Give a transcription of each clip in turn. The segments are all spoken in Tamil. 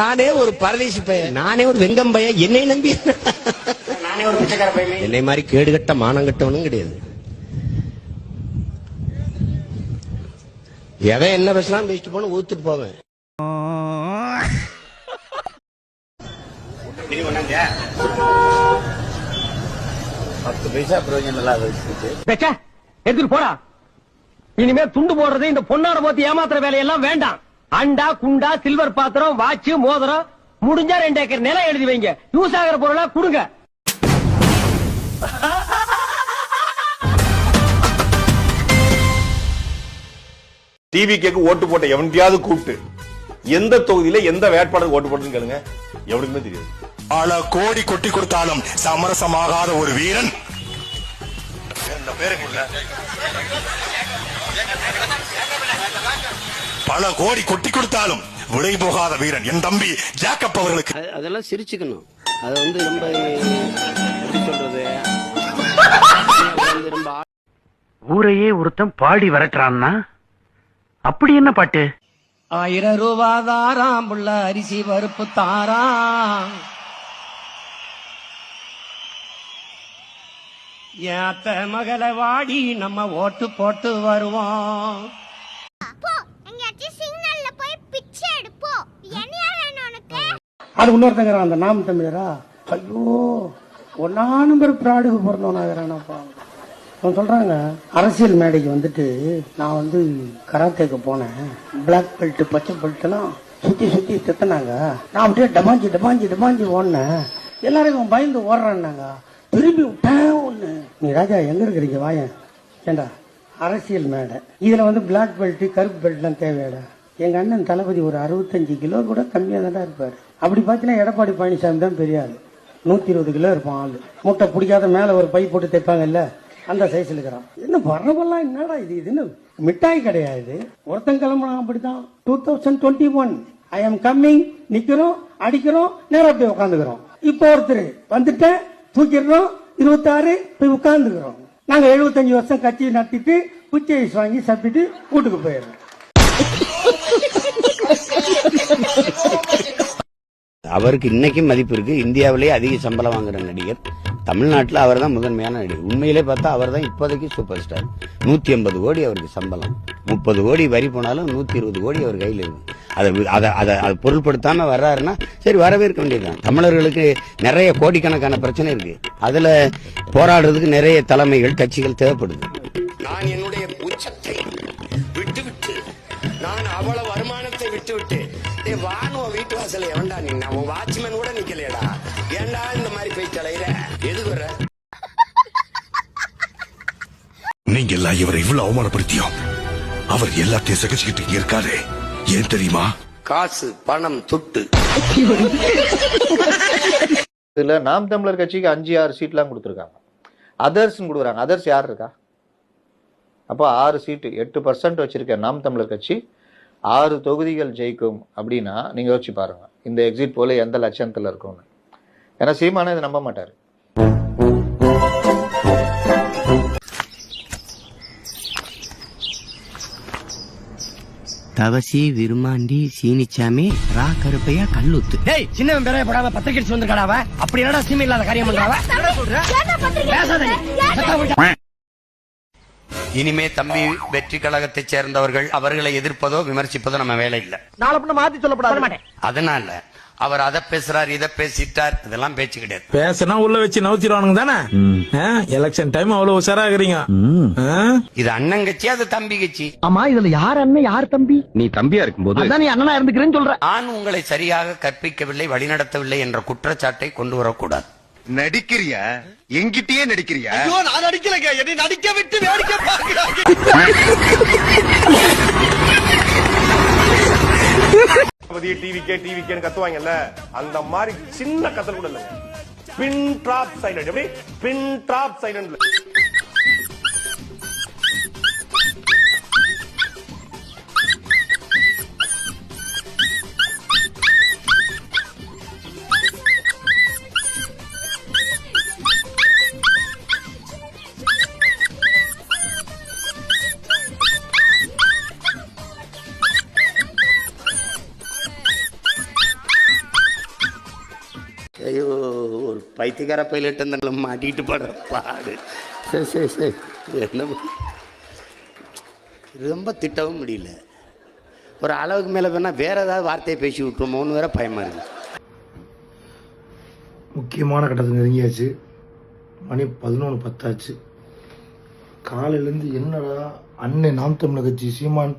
நானே ஒரு பரதேசி பையன், நானே ஒரு வெங்கம் பையன், என்னை நம்பி நானே ஒரு பிச்சைக்கார பையன். என்னை மாதிரி கேடுகட்ட மானங்கட்டவனும் கிடையாது. எவன் என்ன பேசலாம் பேசிட்டு போன ஊத்துட்டு போவேன். எடுத்துட்டு போடா. இனிமே துண்டு போடுறது இந்த பொண்ணாட போத்தி ஏமாத்துற வேலையெல்லாம் வேண்டாம். அண்டா குண்டா சில்வர் பாத்திரம் வாட்சு மோதிரம் முடிஞ்சா 2 ஏக்கர் நிலம் எழுதி வைங்க. யூஸ் ஆகிற பொருளா கொடுங்க. டிவிக்கு ஓட்டு போட்ட எவன்டியாவது கூப்பிட்டு எந்த தொகுதியில எந்த வேட்பாளருக்கு ஓட்டு போட்டுன்னு கேளுங்க, எவனுக்குமே தெரியாது. பல கோடி கொட்டி கொடுத்தாலும் சமரசமாகாத ஒரு வீரன். பல கோடி கொட்டி கொடுத்தாலும் விடை போகாத வீரன் என் தம்பி ஜாக்கப் அவர்களுக்கு. அதெல்லாம் சிரிச்சுக்கணும். அது வந்து ரொம்ப எப்படி சொல்றது, ரொம்ப ஊரையே ஒருத்தன் பாடி வரட்டுறான்னா அப்படி என்ன பாட்டு? 1000 ரூபாய் தாராம் புள்ள அரிசி பருப்பு தாராம், ஏத்த மகளை வாடி நம்ம ஓட்டு போட்டு வருவோம். அது இன்னொருத்தங்கிற அந்த நாம் தமிழரா, ஐயோ ஒன்னா நம்பர் பிராடுக்கு பிறந்தவனாகிறானப்பா. அவன் சொல்றாங்க, அரசியல் மேடைக்கு வந்துட்டு நான் வந்து கராத்தேக்கு போனேன், பிளாக் பெல்ட் பச்சை பெல்ட் எல்லாம் சுத்தி சுத்தி செத்தனாங்க, நான் அப்படியே டமாஞ்சி டமாஞ்சி டமாஞ்சி ஓடினேன், எல்லாரும் பயந்து ஓடுறான்னாங்க, திரும்பி விட்டேன் ஒண்ணு. நீ ராஜா எங்க இருக்கிறீங்க வாயன், ஏண்டா அரசியல் மேடை இதுல வந்து பிளாக் பெல்ட் கருப்பு பெல்ட் எல்லாம் தேவையாடா? எங்க அண்ணன் தளபதி ஒரு 65 கிலோ கூட கம்மியா தான் இருப்பாரு. அப்படி பாத்தீங்கன்னா எடப்பாடி பழனிசாமி தான் பெரிய ஆளு, 120 கிலோ இருப்பான் ஆளு. மூட்டை பிடிக்காத மேல ஒரு பை போட்டு தைப்பாங்கல்ல, அந்த சைஸ்ல இருக்கிறான். என்ன வரவெல்லாம் என்னடா இது, இதுன்னு மிட்டாய் கிடையாது. ஒருத்தன் கிளம்புறான் அப்படித்தான். 2021 ஐ எம் கம்மிங், நிக்கிறோம் அடிக்கிறோம் நேரா போய் உட்காந்துக்கிறோம். இப்போ ஒருத்தர் வந்துட்டேன் தூக்கிடுறோம், 26 போய் உட்காந்துக்கிறோம். நாங்க 75 வருஷம் கட்சி நடத்திட்டு குச்சி ஐஸ் வாங்கி சாப்பிட்டுட்டு வீட்டுக்கு போயிடுறோம். அவருக்கு இன்னைக்கும் மதிப்பு இருக்கு. இந்தியாவிலேயே அதிக சம்பளம் வாங்குற நடிகர் தமிழ்நாட்டில் அவர் தான் முதன்மையான நடிகர். உண்மையிலே பார்த்தா அவர் தான் இப்போதைக்கு சூப்பர் ஸ்டார். 150 கோடி அவருக்கு சம்பளம், 30 கோடி வரி போனாலும் 120 கோடி அவர் கையில் இருக்கு. அதை பொருள்படுத்தாம வர்றாருன்னா சரி, வரவேற்க வேண்டியதுதான். தமிழர்களுக்கு நிறைய கோடிக்கணக்கான பிரச்சனை இருக்கு, அதுல போராடுறதுக்கு நிறைய தலைமைகள் கட்சிகள் தேவைப்படுது. நான் என்னுடைய உச்சத்தை விட்டுவிட்டு, நான் அவ்வளவு வருமானத்தை விட்டுவிட்டு வானுவ வீட்டு வாசல எவன்டா நின்னா, உன் வாட்ச்மேன் கூட நிக்கலையடா, ஏன்டா இந்த மாதிரி போய் தலையிற, எது வர? நீங்க எல்லாம் இவரை இவ்வளவு அவமானப்படுத்தியும் அவர் எல்லாத்தையும் சகிச்சுக்கிட்டு இங்க இருக்காரு. ஏன் தெரியுமா? காசு பணம் துட்டு. இதுல நாம் தமிழர் கட்சிக்கு 5-6 சீட்லாம் கொடுத்துருக்காங்க. அதர்ஸ் கொடுக்குறாங்க. அதர்ஸ் யார் இருக்கா? அப்போ 6 சீட்டு 8% வச்சிருக்க நாம் தமிழர் கட்சி 6 தொகுதிகள் ஜெயிக்கும் அப்படின்னா நீங்க யோசிச்சு பாருங்க இந்த எக்ஸிட் போல எந்த லட்சணத்துல இருக்கும்னு. ஏன்னா சீமானே இதை நம்ப மாட்டாரு. தவசி விருமாண்டி சீனிச்சாமி ரா கருப்பையா கல்லுத்து. டேய் சின்னவன் பேரே படாம பத்திரிக்கை வந்திருக்காடாவ, அப்படி என்னடா சீமை இல்லாத காரியம் பண்றாவ? இனிமே தம்பி வெற்றி கழகத்தைச் சேர்ந்தவர்கள் அவர்களை எதிர்ப்பதோ விமர்சிப்பதோ நம்ம வேலை இல்ல. நாளை பின்ன மாத்தி சொல்லப்படாது. அதனால அவர் அதை பேசுறார் இதை பேசிட்டார் இதெல்லாம் பேச்சு கிடையாது. பேசினா உள்ள வச்சு நவுத்திடுவானுங்க தானே. எலெக்ஷன் டைம் அவ்வளவு உஷாராகிறீங்க. இது அண்ணன் கட்சி, அது தம்பி கட்சி. ஆமா, இதுல யார் அண்ணன் யார் தம்பி? நீ தம்பியா இருக்கும்போது அதான் நீ அண்ணனா இருந்துக்கிறேன்னு சொல்ற. நான் உங்களை சரியாக கற்பிக்கவில்லை, வழிநடத்தவில்லை என்ற குற்றச்சாட்டை கொண்டு வரக்கூடாது. நடிக்கிறியா? எங்கிட்டயே நடிக்கிறியா? நான் நடிக்கலங்க, என்னை நடிக்க விட்டு வேடிக்கை பார்க்கிறாங்க. டிவிக்கேன்னு கத்துவாங்கல்ல, அந்த மாதிரி சின்ன கத்தல் கூட இல்லைங்க. Pin drop silent. எப்படி பின் டிராப் சைலண்ட்? ஐயோ ஒரு பைத்தியக்கார பைலட் அந்த மாட்டிக்கிட்டு படுற பாடு. சரி சரி சரி என்ன ரொம்ப திட்டவும் முடியல. ஒரு அளவுக்கு மேலே வேணால் வேறு ஏதாவது வார்த்தையை பேசி விட்டுருமோன்னு வேற பயமாக இருக்குது. முக்கியமான கட்டத்தை நெருங்கியாச்சு. மணி 11:10 ஆச்சு. காலையிலேருந்து என்னடா அண்ணன் நாம் தமிழர் கட்சி சீமான்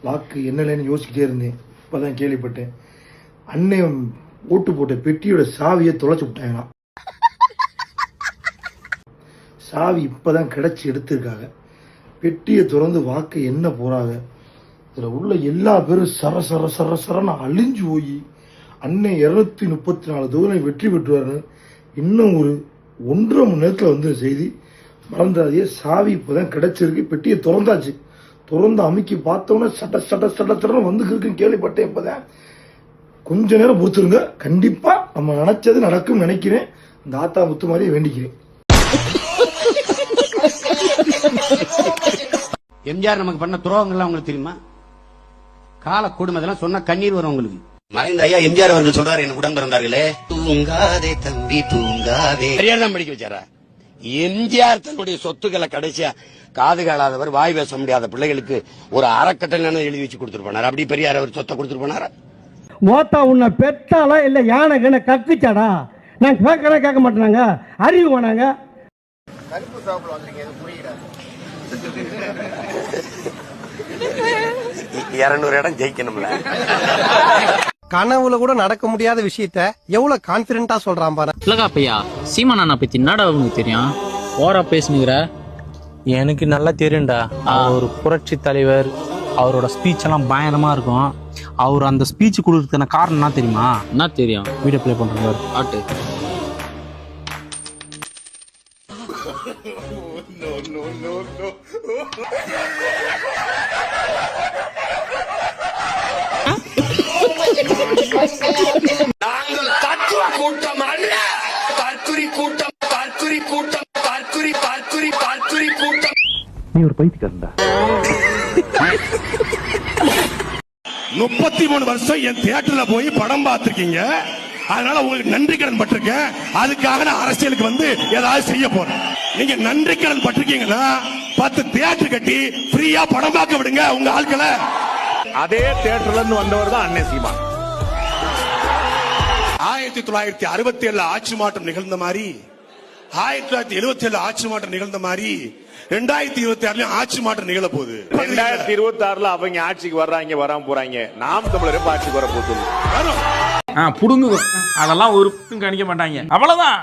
வாக்கு என்னலன்னு யோசிக்கிட்டே இருந்தேன். இப்போ தான் கேள்விப்பட்டேன் அண்ணன் ஓட்டு போட்ட பெட்டியோட சாவியை தொலைச்சி விட்டாங்களாம். சாவி இப்போ தான் கிடச்சி எடுத்திருக்காங்க. பெட்டியை திறந்து வாக்கு என்ன போகிறாங்க. இதில் உள்ள எல்லா பேரும் சர சர சர சரன்னு அழிஞ்சு போய் அண்ணன் 234 தொகுதியை வெற்றி பெற்றுவாருன்னு இன்னும் ஒரு 1.5 மணி நேரத்தில் வந்து செய்தி. மறந்துடாதே, சாவி இப்போதான் கிடைச்சிருக்கு. பெட்டியை திறந்தாச்சு. திறந்து அமைக்கி பார்த்தோன்னே சட்ட சட்ட சட்ட சட்டன்னு வந்துருக்குன்னு கேள்விப்பட்டேன். இப்போதான் கொஞ்ச நேரம் பொறுத்துருங்க. கண்டிப்பா நம்ம நினைச்சது நடக்கும் நினைக்கிறேன். இந்த ஆத்தா முத்து மாதிரியே வேண்டிக்கிறேன். எம்ஜிஆர் நமக்கு பண்ண துரோகங்கள்லாம் உங்களுக்கு தெரியுமா? கால கொடுமை அதெல்லாம் சொன்னா கண்ணீர் வரும் உங்களுக்கு. மறைந்த ஐயா எம்ஜிஆர் அவர்கள் சொல்றாரு, என்ன உடன் பிறந்தார்களே, தூங்காதே தம்பி தூங்காதே. பெரியார் தான் படிக்க வச்சாரா? எம்ஜிஆர் தன்னுடைய சொத்துக்களை கடைசியா காது காலாதவர் வாய் பேச முடியாத பிள்ளைகளுக்கு ஒரு அறக்கட்டளை எழுதி வச்சு கொடுத்துட்டு போனார். அப்படி பெரியார் அவர் சொத்தை கொடுத்துட்டு போனாரா? மோத்தா உன்னை பெத்தாலா இல்ல யானை கண்ண கக்குச்சாடா? நான் கேட்க மாட்டேனாங்க, அறிவு வேணாங்க. கருப்பு சாப்பிட வந்தீங்க, இது புரியுதா? 200 இடம் ஜெயிக்கணும்ல. கனவுல கூட நடக்க முடியாத விஷயத்த எவ்வளவு கான்பிடண்டா சொல்றான் பாரு. இல்லக்கா பையா, சீமான் அண்ணா பத்தி என்னடா உங்களுக்கு தெரியும்? ஓரா பேசுனுங்கிற. எனக்கு நல்லா தெரியும்டா. அவர் ஒரு புரட்சி தலைவர். அவரோட ஸ்பீச் எல்லாம் பயங்கரமா இருக்கும். அவர் அந்த ஸ்பீச் கொடுக்கறதுக்கான காரணம் என்ன தெரியுமா? என்ன தெரியும்? வீடியோ பிளே பண்றாரு. ஆட்டு நாங்கள் தத்துவ கூட்டம் அல்ல, தற்குறி கூட்டம், தற்குறி கூட்டம், தற்குறி தற்குறி தற்குறி கூட்டம். நீ ஒரு பைத்தியக்காரன்டா. 33 வருஷம் என் தியேட்டர்ல போய் படம் பார்த்திருக்கீங்க. அதனால உங்களுக்கு நன்றி கடன் பட்டிருக்கேன். அதுக்காக நான் அரசியலுக்கு வந்து ஏதாவது செய்ய போறேன். நீங்க நன்றி கடன் பட்டிருக்கீங்கன்னா 10 தியேட்டர் கட்டி ஃப்ரீயா படம் பார்க்க விடுங்க உங்க ஆட்களை. அதே தியேட்டர்ல இருந்து வந்தவர் தான் அண்ணன் சீமான். 1967 ஆட்சி மாற்றம் நிகழ்ந்த மாதிரி, 1977 ஆட்சி மாற்றம் நிகழ்ந்த மாதிரி 2026 ஆட்சி மாற்றம் நிகழ போகுது. 2026 அவங்க ஆட்சிக்கு வர்றாங்க, வராம போறாங்க. நாம் தமிழர் ஆட்சிக்கு வர போகுது. புடுங்கு அதெல்லாம் ஒரு கணிக்க மாட்டாங்க. அவ்வளவுதான்.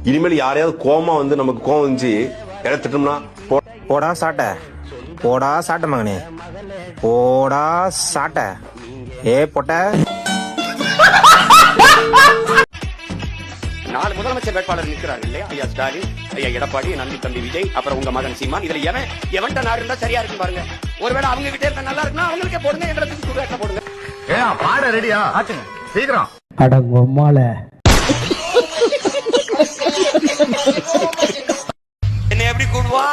இனிமேல் யாரையாவது கோமா வந்து நமக்கு கோவம் வந்துச்சு எடுத்துட்டோம்னா போடா சாட்ட, போடா சாட்ட மகனே, போடா சாட்ட, ஏ பொட்ட. 4 முதலமைச்சர் வேட்பாளர் நிற்கிறார் இல்லையா? ஐயா ஸ்டாலின், ஐயா எடப்பாடி, நந்தி தம்பி விஜய், அப்புறம் உங்க மகன் சீமான். இதுல எவன்ட்ட நாடு இருந்தா சரியா இருக்கு பாருங்க. ஒருவேளை அவங்க கிட்டே இருந்தா நல்லா இருக்குன்னா அவங்களுக்கே போடுங்க, எங்களுக்கு சுடுகாட்ட போடுங்க. பாட ரெடியா ஆச்சுங்க சீக்கிரம். அடங்கொம்மால என்ன எப்படி கூடுவா?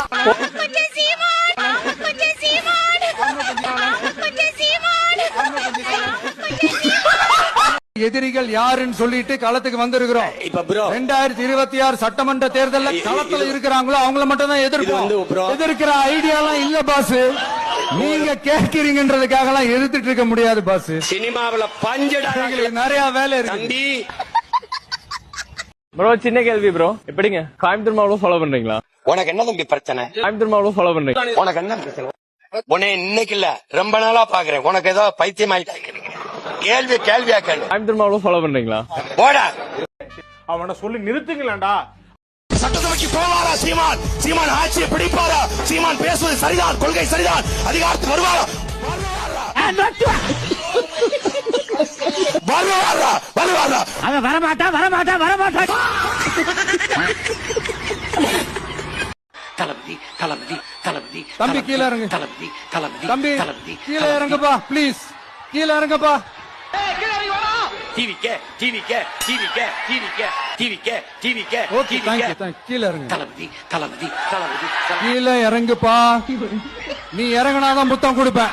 எதிரிகள் யாருன்னு சொல்லிட்டு களத்துக்கு வந்திருக்கிறோம். இப்ப ப்ரோ 2026 சட்டமன்ற தேர்தலில் களத்துல இருக்கிறாங்களோ அவங்கள மட்டும் தான் எதிர்ப்போம். எதிர்க்கிற ஐடியா எல்லாம் இல்ல பாஸ். நீங்க கேட்கிறீங்கன்றதுக்காக எல்லாம் எதிர்த்துட்டு இருக்க முடியாது பாஸ். சினிமாவுல பஞ்சடா நிறைய வேலை இருக்கு தம்பி. ப்ரோ சின்ன கேள்வி ப்ரோ, எப்படிங்க கோயம்புத்தூர் மாவட்டம் ஃபாலோ பண்றீங்களா? உனக்கு என்ன தம்பி பிரச்சனை? கோயம்புத்தூர் மாவட்டம் ஃபாலோ பண்றீங்க, உனக்கு என்ன பிரச்சனை? உன்னை இன்னைக்கு இல்ல ரொம்ப நாளா பாக்குறேன். உனக்கு ஏதோ பைத்தியம் ஆயிட்டாங்க. கேள்வியா கேள்வி. கோயம்புத்தூர் மாவட்டம் ஃபாலோ பண்றீங்களா? போடா. அவனை சொல்லி நிறுத்துங்களேன்டா. சட்டசபைக்கு போவாரா சீமான்? சீமான் ஆட்சியை பிடிப்பாரா? சீமான் பேசுவது சரிதான், கொள்கை சரிதான், அதிகாரத்துக்கு வருவாரா? வரமாட்டா. தளபதி தளபதி தளபதி தம்பி கீழே இறங்கு. தளபதி தளபதி தம்பி தளபதி கீழே இறங்குப்பா ப்ளீஸ், கீழே இறங்குப்பா. டிவிக்கே ஓகே தேங்க்யூ. கீழே இறங்கு. தளபதி தளபதி தளபதி கீழே இறங்குப்பா. நீ இறங்கினாதான் புத்தம் கொடுப்பேன்.